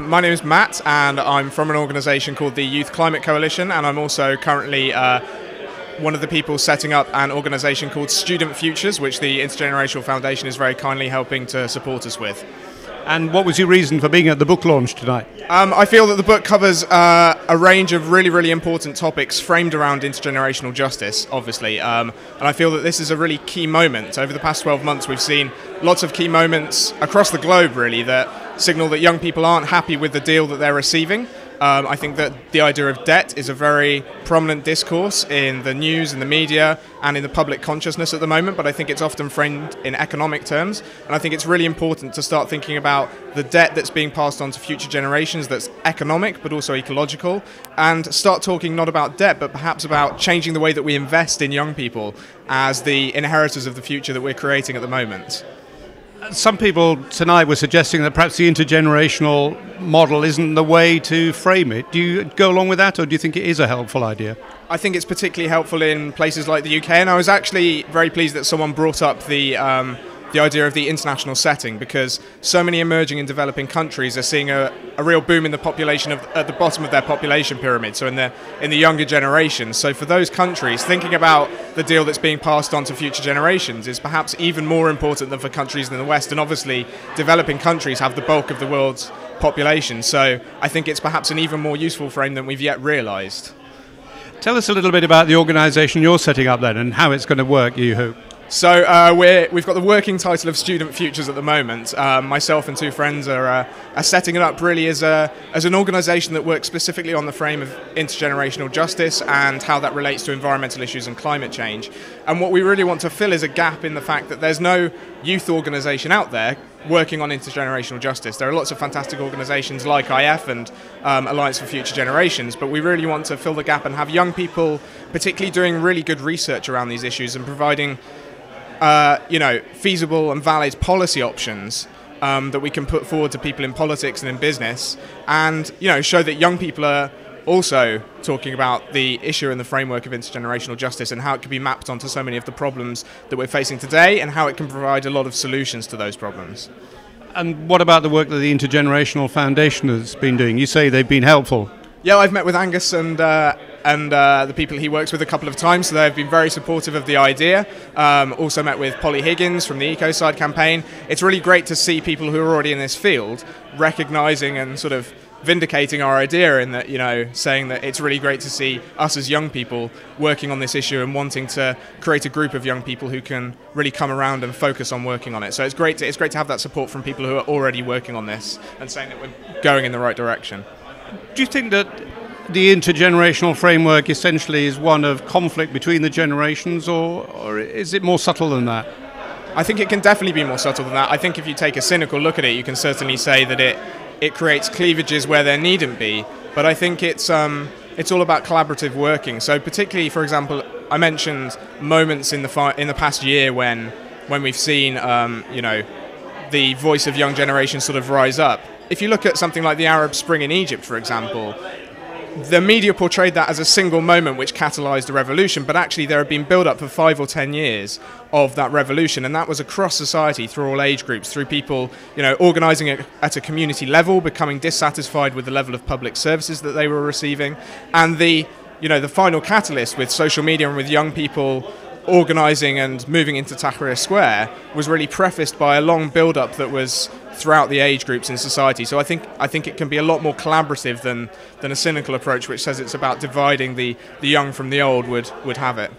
My name is Matt and I'm from an organisation called the Youth Climate Coalition, and I'm also currently one of the people setting up an organisation called Student Futures, which the Intergenerational Foundation is very kindly helping to support us with. And what was your reason for being at the book launch tonight? I feel that the book covers a range of really important topics framed around intergenerational justice, obviously, and I feel that this is a really key moment. Over the past 12 months we've seen lots of key moments across the globe, really, that signal that young people aren't happy with the deal that they're receiving. I think that the idea of debt is a very prominent discourse in the news, in the media, and in the public consciousness at the moment, but I think it's often framed in economic terms, and I think it's really important to start thinking about the debt that's being passed on to future generations that's economic but also ecological, and start talking not about debt but perhaps about changing the way that we invest in young people as the inheritors of the future that we're creating at the moment. Some people tonight were suggesting that perhaps the intergenerational model isn't the way to frame it. Do you go along with that, or do you think it is a helpful idea? I think it's particularly helpful in places like the UK, and I was actually very pleased that someone brought up the idea of the international setting, because so many emerging and developing countries are seeing a real boom in the population at the bottom of their population pyramid, so in the younger generations. So for those countries, thinking about the deal that's being passed on to future generations is perhaps even more important than for countries in the West, and obviously developing countries have the bulk of the world's population, so I think it's perhaps an even more useful frame than we've yet realised. Tell us a little bit about the organisation you're setting up then, and how it's going to work, you hope. So we've got the working title of Student Futures at the moment. Myself and two friends are setting it up really as an organisation that works specifically on the frame of intergenerational justice and how that relates to environmental issues and climate change. And what we really want to fill is a gap in the fact that there's no youth organisation out there working on intergenerational justice. There are lots of fantastic organisations like IF and Alliance for Future Generations, but we really want to fill the gap and have young people particularly doing really good research around these issues and providing feasible and valid policy options that we can put forward to people in politics and in business, and show that young people are also talking about the issue and the framework of intergenerational justice and how it can be mapped onto so many of the problems that we're facing today, and how it can provide a lot of solutions to those problems. And what about the work that the Intergenerational Foundation has been doing? You say they've been helpful. Yeah, I've met with Angus and the people he works with a couple of times, so they've been very supportive of the idea. Also met with Polly Higgins from the Ecocide campaign. It's really great to see people who are already in this field recognising and sort of vindicating our idea, in that, saying that it's really great to see us as young people working on this issue and wanting to create a group of young people who can really come around and focus on working on it. So it's great to have that support from people who are already working on this and saying that we're going in the right direction. Do you think that the intergenerational framework essentially is one of conflict between the generations, or is it more subtle than that? I think it can definitely be more subtle than that. I think if you take a cynical look at it, you can certainly say that it creates cleavages where there needn't be, but I think it's all about collaborative working. So particularly, for example, I mentioned moments in the past year when we've seen the voice of young generations sort of rise up. If you look at something like the Arab Spring in Egypt, for example, the media portrayed that as a single moment which catalysed a revolution, but actually there had been build-up for 5 or 10 years of that revolution, and that was across society, through all age groups, through people organising it at a community level, becoming dissatisfied with the level of public services that they were receiving, and the final catalyst with social media and with young people organising and moving into Tahrir Square was really prefaced by a long build-up that was throughout the age groups in society. So I think it can be a lot more collaborative than a cynical approach which says it's about dividing the young from the old would have it.